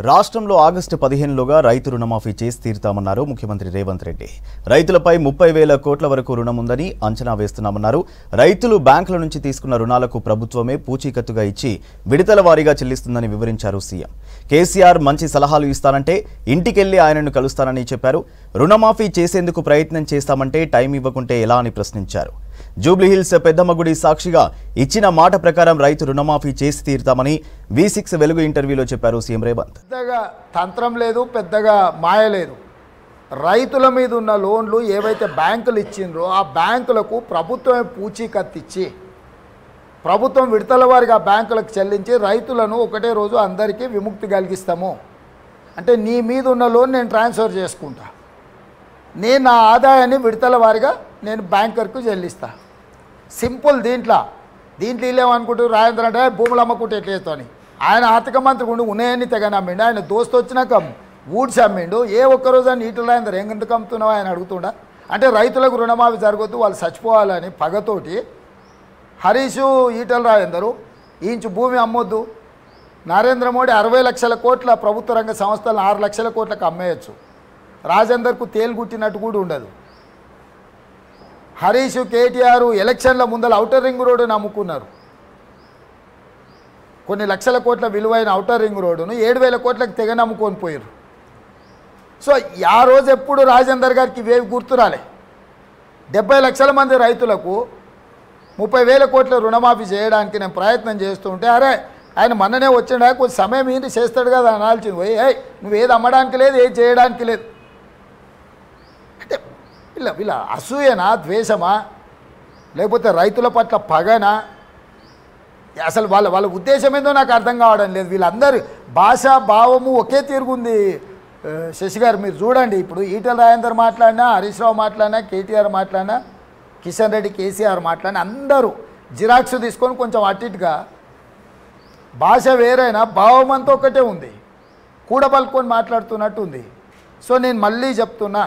రాష్ట్రంలో ఆగస్టు 15లోగా రైతు రుణమాఫీ చేసి తీరుతామన్నారు ముఖ్యమంత్రి రేవంత్ రెడ్డి. రైతులపై 30,000 కోట్ల వరకు రుణం ఉందని అంచనా వేస్తున్నామన్నారు. రైతులు బ్యాంకుల నుంచి తీసుకున్న రుణాలకు ప్రభుత్వమే పూచీకత్తుగా ఇచ్చి విడతల వారీగా చెల్లిస్తుందని వివరించారు సీఎం. కేసీఆర్ మంచి సలహాలు ఇస్తానంటే ఇంటికెళ్లి ఆయనను కలుస్తానని చెప్పారు. రుణమాఫీ చేసేందుకు ప్రయత్నం చేస్తామంటే టైం ఇవ్వకుంటే ఎలా అని ప్రశ్నించారు. జూబ్లీహిల్స్ పెద్దమ్మగుడి సాక్షిగా ఇచ్చిన మాట ప్రకారం రైతు రుణమాఫీ చేసి తీరుతామని V6 వెలుగు ఇంటర్వ్యూలో చెప్పారు సీఎం రేవంత్. పెద్దగా తంత్రం లేదు, పెద్దగా మాయ లేదు. రైతుల మీద ఉన్న లోన్లు ఏవైతే బ్యాంకులు ఇచ్చిండ్రో ఆ బ్యాంకులకు ప్రభుత్వమే పూచీకత్తిచ్చి ప్రభుత్వం విడతల వారిగా బ్యాంకులకు చెల్లించి రైతులను ఒకటే రోజు అందరికీ విముక్తి కలిగిస్తాము. అంటే నీ మీద ఉన్న లోన్ నేను ట్రాన్స్ఫర్ చేసుకుంటా, నేను నా ఆదాయాన్ని విడతల వారిగా నేను బ్యాంకర్కు చెల్లిస్తా. సింపుల్. దీంట్లో ఏమనుకుంటారు, రాజేంద్ర అంటే భూములు అమ్మకుంటే ఎట్లేతో అని. ఆయన ఆర్థిక మంత్రి ఉండి ఉన్నాయని తెగ నమ్మిండు. ఆయన దోస్తు వచ్చినాక ఊడ్స్ అమ్మిండు. ఏ ఒక్కరోజు అని ఈటల రాజేంద్ర ఎందుకు అమ్ముతున్నావు ఆయన అడుగుతుండా. అంటే రైతులకు రుణమాఫీ జరగొద్దు, వాళ్ళు చచ్చిపోవాలని పగతోటి హరీషు ఈటల రాజేందరు ఇంచు భూమి అమ్మొద్దు. నరేంద్ర మోడీ 60 లక్షల కోట్ల ప్రభుత్వ రంగ సంస్థలను 6 లక్షల కోట్లకు అమ్మేయచ్చు. రాజేందర్కు తేలుగుట్టినట్టు కూడా ఉండదు. హరీష్ కేటీఆర్ ఎలక్షన్ల ముందల ఔటర్ రింగ్ రోడ్డును అమ్ముకున్నారు. కొన్ని లక్షల కోట్ల విలువైన ఔటర్ రింగ్ రోడ్డును 7,000 కోట్లకు తెగ నమ్ముకొని పోయారు. సో ఆ రోజు ఎప్పుడు రాజేందర్ గారికి ఇవేవి గుర్తురాలే. 70 లక్షల మంది రైతులకు 30,000 కోట్ల రుణమాఫీ చేయడానికి నేను ప్రయత్నం చేస్తుంటే అరే ఆయన మొన్ననే వచ్చిండా కొంచెం సమయం ఏంటి చేస్తాడు కదా అనాల్సింది. పోయి నువ్వు ఏది అమ్మడానికి లేదు, ఏది చేయడానికి లేదు. అంటే వీళ్ళ అసూయనా, ద్వేషమా, లేకపోతే రైతుల పట్ల పగనా, అసలు వాళ్ళ ఉద్దేశం ఏందో నాకు అర్థం కావడం లేదు. వీళ్ళందరి భాష భావము ఒకే తీరుగుంది. శశి గారు మీరు చూడండి, ఇప్పుడు ఈటల రాజేందర్ మాట్లాడినా, హరీష్ రావు మాట్లాడినా, కేటీఆర్ మాట్లాడినా, కిషన్ రెడ్డి కేసీఆర్ మాట్లాడినా అందరూ జిరాక్స్ తీసుకొని కొంచెం అటు ఇటుగా భాష వేరైనా భావం అంతా ఒకటే ఉంది, కూడబలుకొని మాట్లాడుతున్నట్టు ఉంది. సో నేను మళ్ళీ చెప్తున్నా,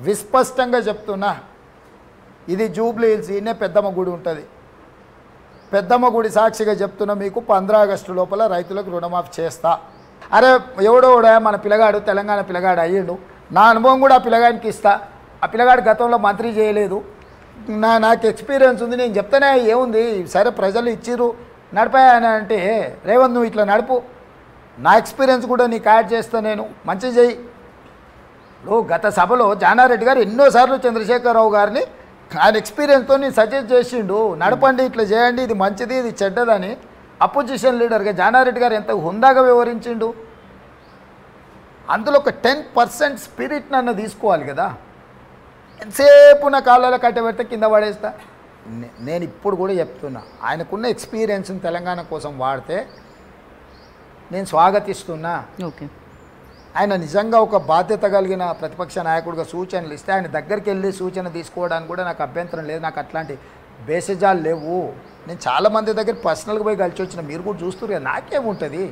విస్పష్టంగా చెప్తున్నా, ఇది జూబ్లీహిల్స్, ఈయనే పెద్దమ్మ గుడి ఉంటుంది. పెద్దమ్మ గుడి సాక్షిగా చెప్తున్నా, మీకు 15 ఆగస్టు లోపల రైతులకు రుణమాఫీ చేస్తా. అరే ఎవడోడా మన పిల్లగాడు తెలంగాణ పిల్లగాడు అయ్యిండు, నా అనుభవం కూడా ఆ పిల్లగాడికి ఇస్తా. ఆ పిల్లగాడు గతంలో మంత్రి చేయలేదు, నాకు ఎక్స్పీరియన్స్ ఉంది, నేను చెప్తానే ఏముంది, సరే ప్రజలు ఇచ్చిర్రు నడిపాయని అంటే రేవంత్ నువ్వు ఇట్లా నడుపు, నా ఎక్స్పీరియన్స్ కూడా నీకు యాడ్ చేస్తా, నేను మంచి చెయ్యి. గత సభలో జానారెడ్డి గారు ఎన్నోసార్లు చంద్రశేఖరరావు గారిని ఆయన ఎక్స్పీరియన్స్తో నేను సజెస్ట్ చేసిండు, నడపండి, ఇట్లా చేయండి, ఇది మంచిది, ఇది చెడ్డదని. అపోజిషన్ లీడర్గా జానారెడ్డి గారు ఎంత హుందాగా వివరించిండు. అందులో ఒక 10% స్పిరిట్ నన్ను తీసుకోవాలి కదా. ఎంతసేపు నా కాళ్ళలో కట్టబెడితే కింద పడేస్తా. నేను ఇప్పుడు కూడా చెప్తున్నా, ఆయనకున్న ఎక్స్పీరియన్స్ని తెలంగాణ కోసం వాడితే నేను స్వాగతిస్తున్నా. ఓకే, ఆయన నిజంగా ఒక బాధ్యత కలిగిన ప్రతిపక్ష నాయకుడిగా సూచనలు ఇస్తే ఆయన దగ్గరికి వెళ్ళి సూచన తీసుకోవడానికి కూడా నాకు అభ్యంతరం లేదు. నాకు అట్లాంటి బేసజాలు లేవు. నేను చాలామంది దగ్గర పర్సనల్గా పోయి కలిసి వచ్చిన, మీరు కూడా చూస్తున్నారు కదా, నాకేముంటుంది.